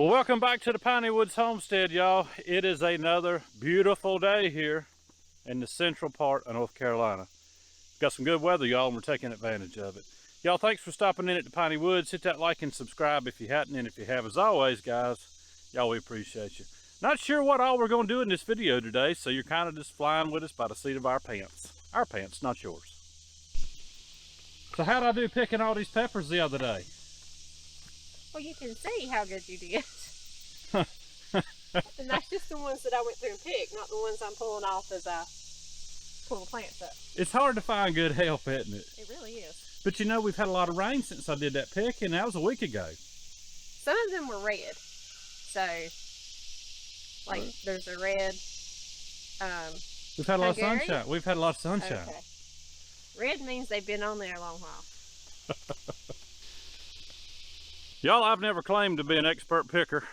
Well, welcome back to the Piney Woods Homestead, y'all. It is another beautiful day here in the central part of North Carolina. Got some good weather, y'all, and we're taking advantage of it. Y'all, thanks for stopping in at the Piney Woods. Hit that like and subscribe if you hadn't, and if you have, as always, guys, y'all, we appreciate you. Not sure what all we're going to do in this video today, so you're kind of just flying with us by the seat of our pants. Our pants, not yours. So how'd I do picking all these peppers the other day? Well, you can see how good you did. And that's just the ones that I went through and picked, not the ones I'm pulling off as I pull the plants up. It's hard to find good help, isn't it? It really is. But you know, we've had a lot of rain since I did that pick, and that was a week ago. Some of them were red. So, like, there's a red We've had a lot of Hungary? sunshine. We've had a lot of sunshine. Okay. Red means they've been on there a long while. Y'all, I've never claimed to be an expert picker.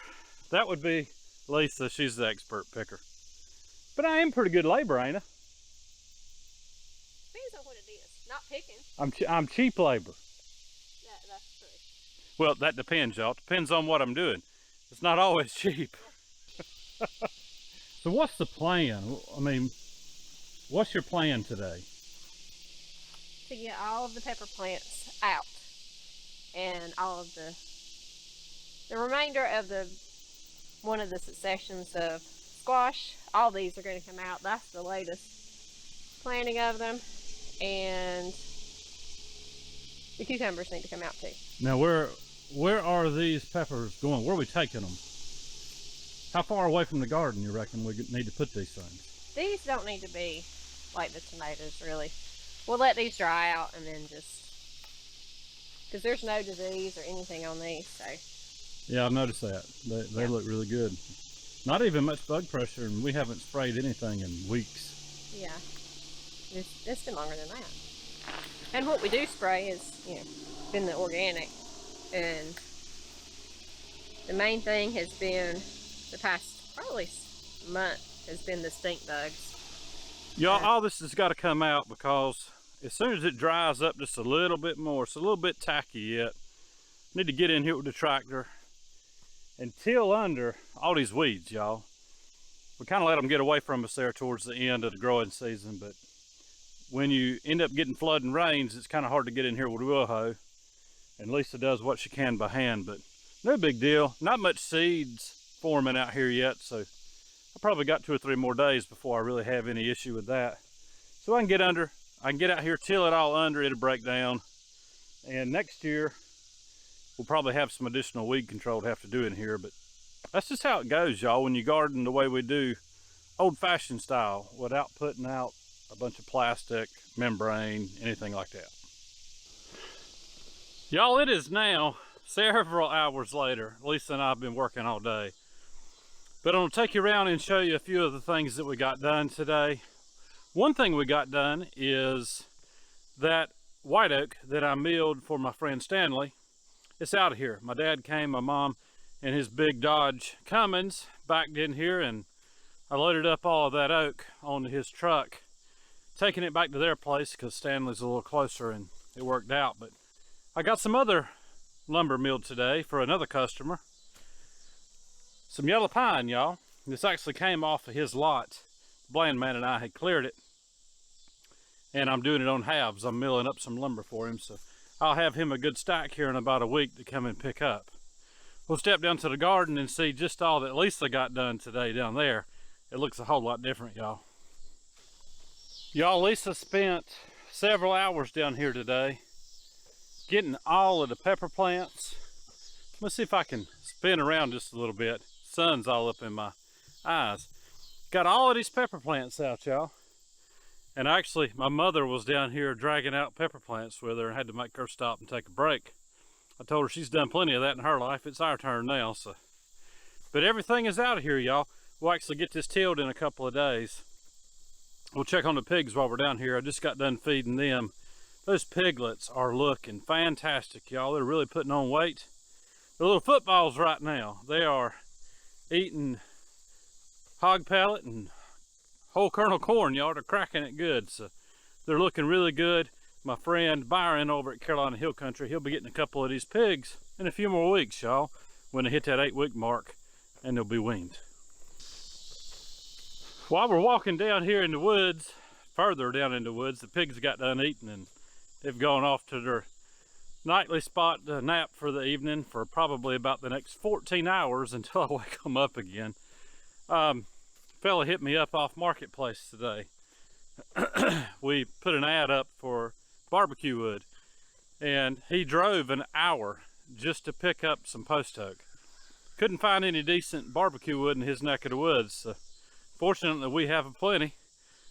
That would be Lisa. She's the expert picker. But I am pretty good labor, ain't I? Depends on what it is. Not picking. I'm cheap labor. That's true. Well, that depends, y'all. Depends on what I'm doing. It's not always cheap. So what's the plan? I mean, what's your plan today? To get all of the pepper plants out. And all of the remainder of one of the successions of squash, all these are going to come out. That's the latest planting of them. And the cucumbers need to come out too. Now, where are these peppers going? Where are we taking them? How far away from the garden you reckon we need to put these things? These don't need to be like the tomatoes, really. We'll let these dry out and then just, because there's no disease or anything on these, so. Yeah, I've noticed that. They look really good. Not even much bug pressure, and we haven't sprayed anything in weeks. Yeah, it's been longer than that. And what we do spray is, been the organic. And the main thing has been, the past probably month, has been the stink bugs. Y'all, all this has got to come out because as soon as it dries up just a little bit more, it's a little bit tacky yet. Need to get in here with the tractor and till under all these weeds, y'all. We kind of let them get away from us there towards the end of the growing season, but when you end up getting flood and rains, it's kind of hard to get in here with a wheel hoe. And Lisa does what she can by hand, but no big deal. Not much seeds forming out here yet, so I probably got 2 or 3 more days before I really have any issue with that. So I can get out here, till it all under, it'll break down. And next year, we'll probably have some additional weed control to have to do in here, but that's just how it goes, y'all, when you garden the way we do, old-fashioned style, without putting out a bunch of plastic, membrane, anything like that. Y'all, it is now several hours later. Lisa and I have been working all day. But I'm going to take you around and show you a few of the things that we got done today. One thing we got done is that white oak that I milled for my friend Stanley. It's out of here. My dad came, my mom, and his big Dodge Cummins backed in here, and I loaded up all of that oak onto his truck, taking it back to their place because Stanley's a little closer and it worked out. But I got some other lumber milled today for another customer. Some yellow pine, y'all. This actually came off of his lot. Bland man and I had cleared it, and I'm doing it on halves. I'm milling up some lumber for him, so I'll have him a good stack here in about a week to come and pick up. We'll step down to the garden and see just all that Lisa got done today down there. It looks a whole lot different, y'all. Y'all, Lisa spent several hours down here today getting all of the pepper plants. Let's see if I can spin around just a little bit. Sun's all up in my eyes. Got all of these pepper plants out, y'all. And actually, my mother was down here dragging out pepper plants with her and had to make her stop and take a break. I told her she's done plenty of that in her life. It's our turn now, so. But everything is out of here, y'all. We'll actually get this tilled in a couple of days. We'll check on the pigs while we're down here. I just got done feeding them. Those piglets are looking fantastic, y'all. They're really putting on weight. They're little footballs right now. They are eating hog pellet and whole kernel corn, y'all. They're cracking it good, so they're looking really good. My friend Byron over at Carolina Hill Country, he'll be getting a couple of these pigs in a few more weeks, y'all. when they hit that 8-week mark, and they'll be weaned. While we're walking down here in the woods, further down in the woods, the pigs got done eating and they've gone off to their nightly spot to nap for the evening for probably about the next 14 hours until I wake them up again. Fella hit me up off Marketplace today. We put an ad up for barbecue wood, and he drove an hour just to pick up some post oak. Couldn't find any decent barbecue wood in his neck of the woods, so fortunately we have plenty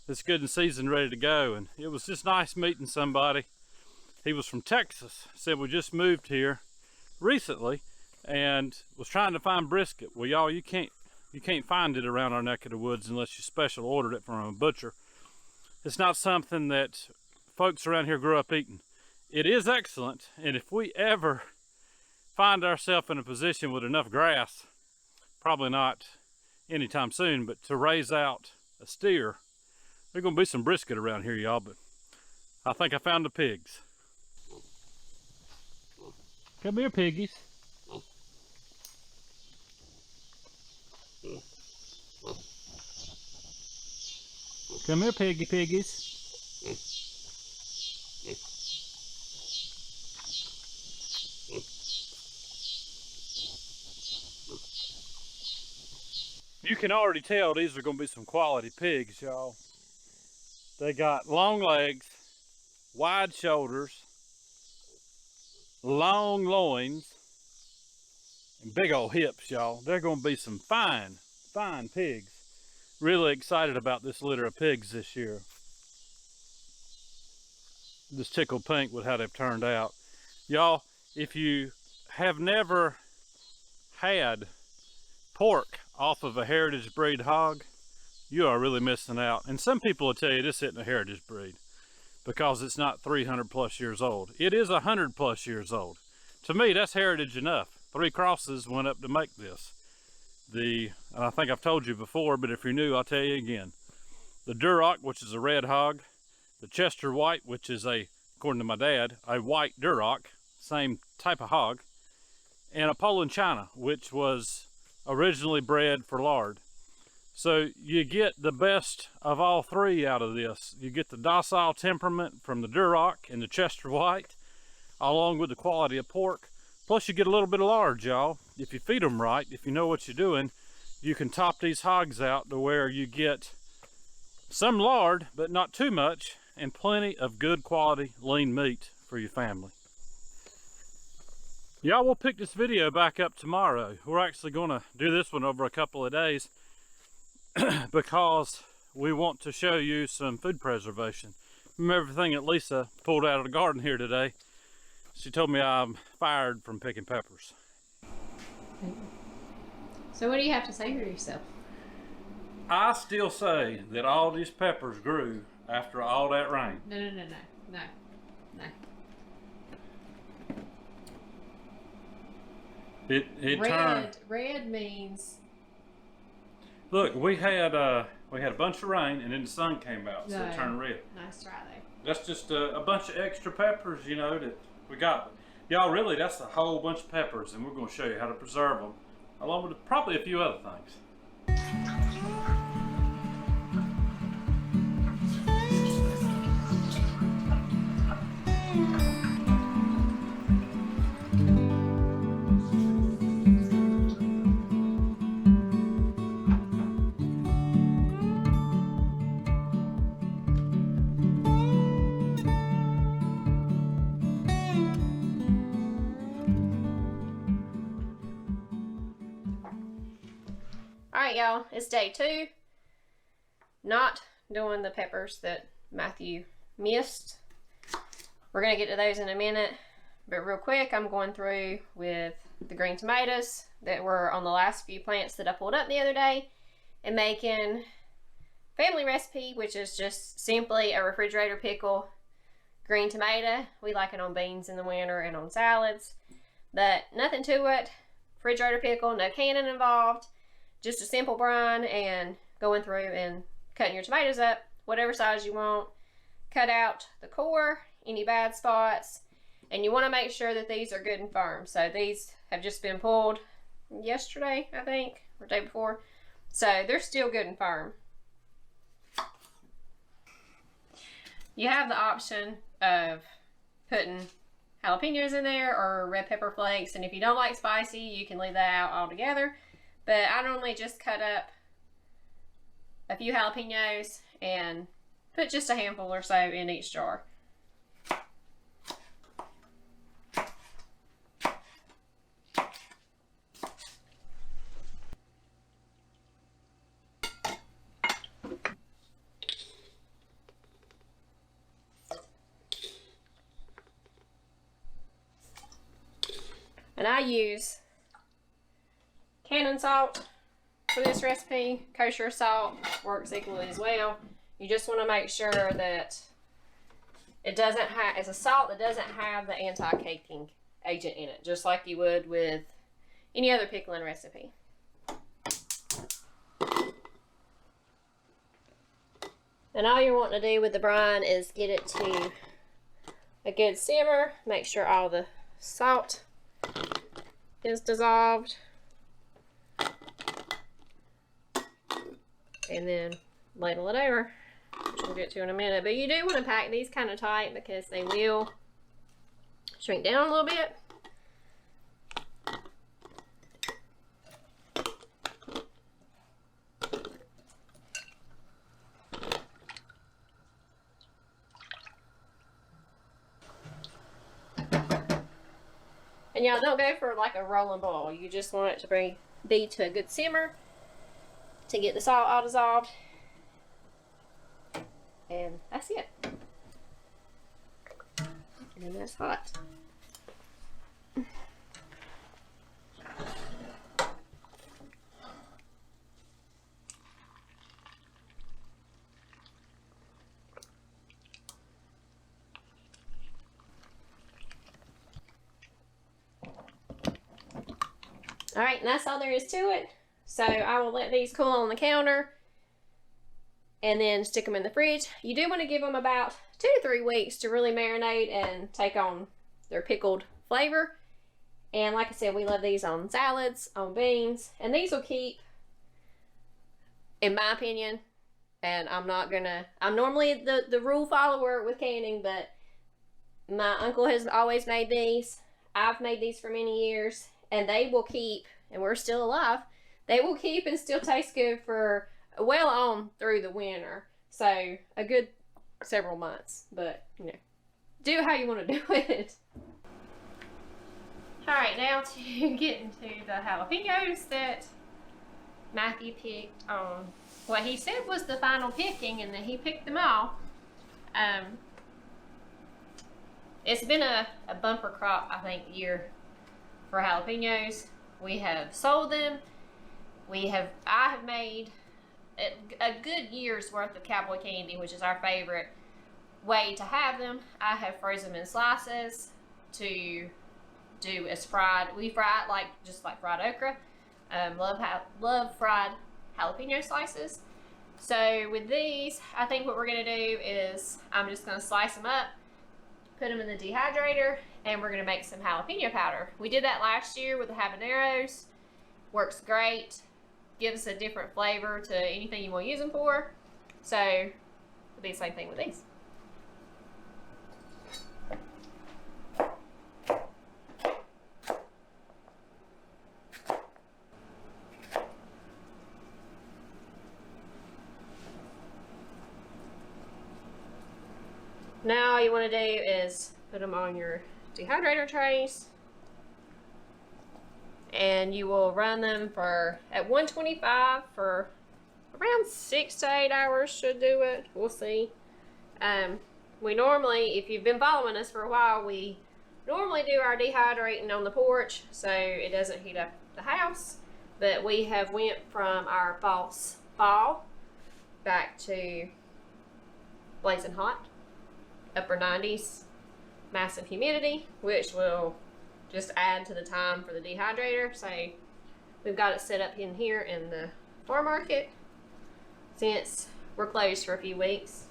that's good and seasoned, ready to go. And it was just nice meeting somebody. He was from Texas, said we just moved here recently and was trying to find brisket. Well, y'all, you can't find it around our neck of the woods unless you special ordered it from a butcher. It's not something that folks around here grew up eating. It is excellent, and if we ever find ourselves in a position with enough grass, probably not anytime soon, but to raise out a steer, there's gonna be some brisket around here, y'all. But I think I found the pigs. Come here, piggies. Come here, piggies. You can already tell these are going to be some quality pigs, y'all. They got long legs, wide shoulders, long loins, and big old hips, y'all. They're going to be some fine pigs. Really excited about this litter of pigs this year. Just tickled pink with how they've turned out. Y'all, if you have never had pork off of a heritage breed hog, you are really missing out. And some people will tell you this isn't a heritage breed because it's not 300 plus years old. It is 100 plus years old. To me, that's heritage enough. 3 crosses went up to make this. And I think I've told you before, but if you're new, I'll tell you again. The Duroc, which is a red hog, the Chester White, which is according to my dad, a white Duroc, same type of hog, and a Poland China, which was originally bred for lard. So you get the best of all 3 out of this. You get the docile temperament from the Duroc and the Chester White, along with the quality of pork. Plus you get a little bit of lard, y'all. If you feed them right, if you know what you're doing, you can top these hogs out to where you get some lard, but not too much, and plenty of good quality lean meat for your family. Y'all, we'll pick this video back up tomorrow. We're actually going to do this one over a couple of days because we want to show you some food preservation. Remember everything that Lisa pulled out of the garden here today. She told me I'm fired from picking peppers. So what do you have to say for yourself? I still say that all these peppers grew after all that rain. No. It turned. Red means. Look, we had a bunch of rain and then the sun came out, so it turned red. Nice try there. That's just a bunch of extra peppers, you know, that we got. Y'all, really, that's a whole bunch of peppers, and we're going to show you how to preserve them, along with probably a few other things. Alright, y'all, it's day 2. Not doing the peppers that Matthew missed. We're going to get to those in a minute, but real quick, I'm going through with the green tomatoes that were on the last few plants that I pulled up the other day and making family recipe, which is just simply a refrigerator pickle green tomato. We like it on beans in the winter and on salads, but nothing to it. Refrigerator pickle, no canning involved. Just a simple brine and going through and cutting your tomatoes up, whatever size you want. Cut out the core, any bad spots, and you want to make sure that these are good and firm. So these have just been pulled yesterday, I think, or day before. So they're still good and firm. You have the option of putting jalapenos in there or red pepper flakes, and if you don't like spicy, you can leave that out altogether. But I normally just cut up a few jalapenos and put just a handful or so in each jar. And I use Cannon salt for this recipe. Kosher salt works equally as well. You just want to make sure that it doesn't have, it's a salt that doesn't have the anti-caking agent in it, just like you would with any other pickling recipe. And all you're wanting to do with the brine is get it to a good simmer. Make sure all the salt is dissolved. And then ladle it over, which we'll get to in a minute. But you do want to pack these kind of tight because they will shrink down a little bit. And y'all don't go for like a rolling boil. You just want it to be to a good simmer to get the salt all dissolved. And that's it. And that's hot. Alright, and that's all there is to it. So I will let these cool on the counter and then stick them in the fridge. You do want to give them about 2 to 3 weeks to really marinate and take on their pickled flavor. And like I said, we love these on salads, on beans, and these will keep, in my opinion, and I'm normally the rule follower with canning, but my uncle has always made these. I've made these for many years, and they will keep, and we're still alive, they will keep and still taste good for well on through the winter. So a good several months, but you know, do how you want to do it. Alright, now to get into the jalapenos that Matthew picked on what he said was the final picking, and then he picked them all. It's been a bumper crop, I think, year for jalapenos. We have sold them. I have made a good year's worth of cowboy candy, which is our favorite way to have them. I have frozen them in slices to do as fried. We fry it just like fried okra. Love fried jalapeno slices. So with these, I think what we're gonna do is I'm just gonna slice them up, put them in the dehydrator, and we're gonna make some jalapeno powder. We did that last year with the habaneros. Works great. Gives a different flavor to anything you want to use them for. So it'll be the same thing with these. Now all you want to do is put them on your dehydrator trays, and you will run them at 125 for around 6 to 8 hours. Should do it. We'll see. We normally, if you've been following us for a while, we normally do our dehydrating on the porch so it doesn't heat up the house. But we have went from our false fall back to blazing hot, upper 90s, massive humidity, which will just add to the time for the dehydrator. So we've got it set up in here in the farm market since we're closed for a few weeks.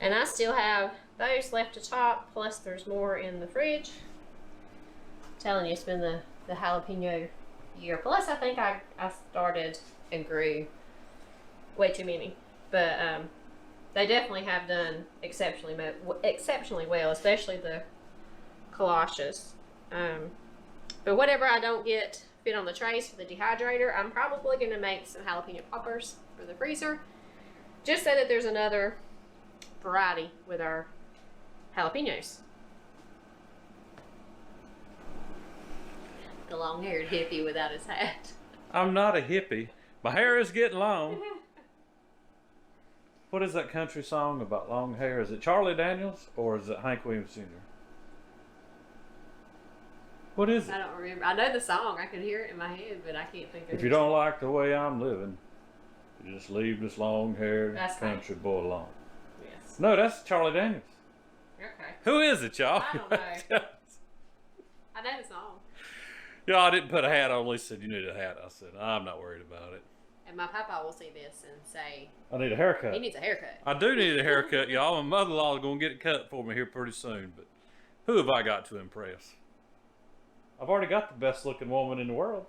And I still have those left to chop, plus there's more in the fridge. I'm telling you, it's been the jalapeno year. Plus, I think I started and grew way too many. But they definitely have done exceptionally well, especially the galoshes. But whatever I don't get fit on the trays for the dehydrator, I'm probably going to make some jalapeno poppers for the freezer, just so that there's another variety with our jalapenos. The long-haired hippie without his hat. I'm not a hippie. My hair is getting long. What is that country song about long hair? Is it Charlie Daniels or is it Hank Williams Jr.? What is it? I don't remember. I know the song. I can hear it in my head, but I can't think of it. If you don't like the way I'm living, you just leave this long-haired country boy alone. Yes. No, that's Charlie Daniels. Okay. Who is it, y'all? I don't know. I know the song. Yeah, I didn't put a hat on. Lisa said you need a hat. I said I'm not worried about it. And my papa will see this and say, I need a haircut. He needs a haircut. I do need a haircut, y'all. My mother-in-law is going to get it cut for me here pretty soon. But who have I got to impress? I've already got the best-looking woman in the world.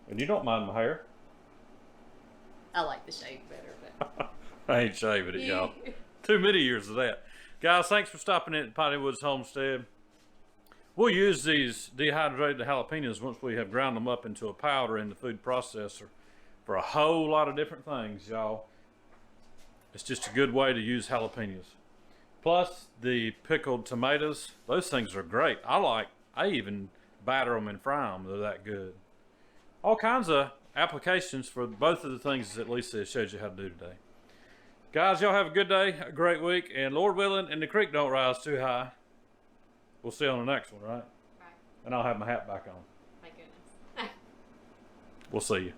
And you don't mind my hair. I like the shave better, but I ain't shaving it, y'all. Too many years of that. Guys, thanks for stopping in at Potty Woods Homestead. We'll use these dehydrated jalapenos once we have ground them up into a powder in the food processor for a whole lot of different things, y'all. It's just a good way to use jalapenos. Plus, the pickled tomatoes, those things are great. I even batter them and fry them. They're that good. All kinds of applications for both of the things that Lisa showed you how to do today. Guys, y'all have a good day, a great week, and Lord willing, and the creek don't rise too high. We'll see you on the next one, right? Right. And I'll have my hat back on. My goodness. We'll see you.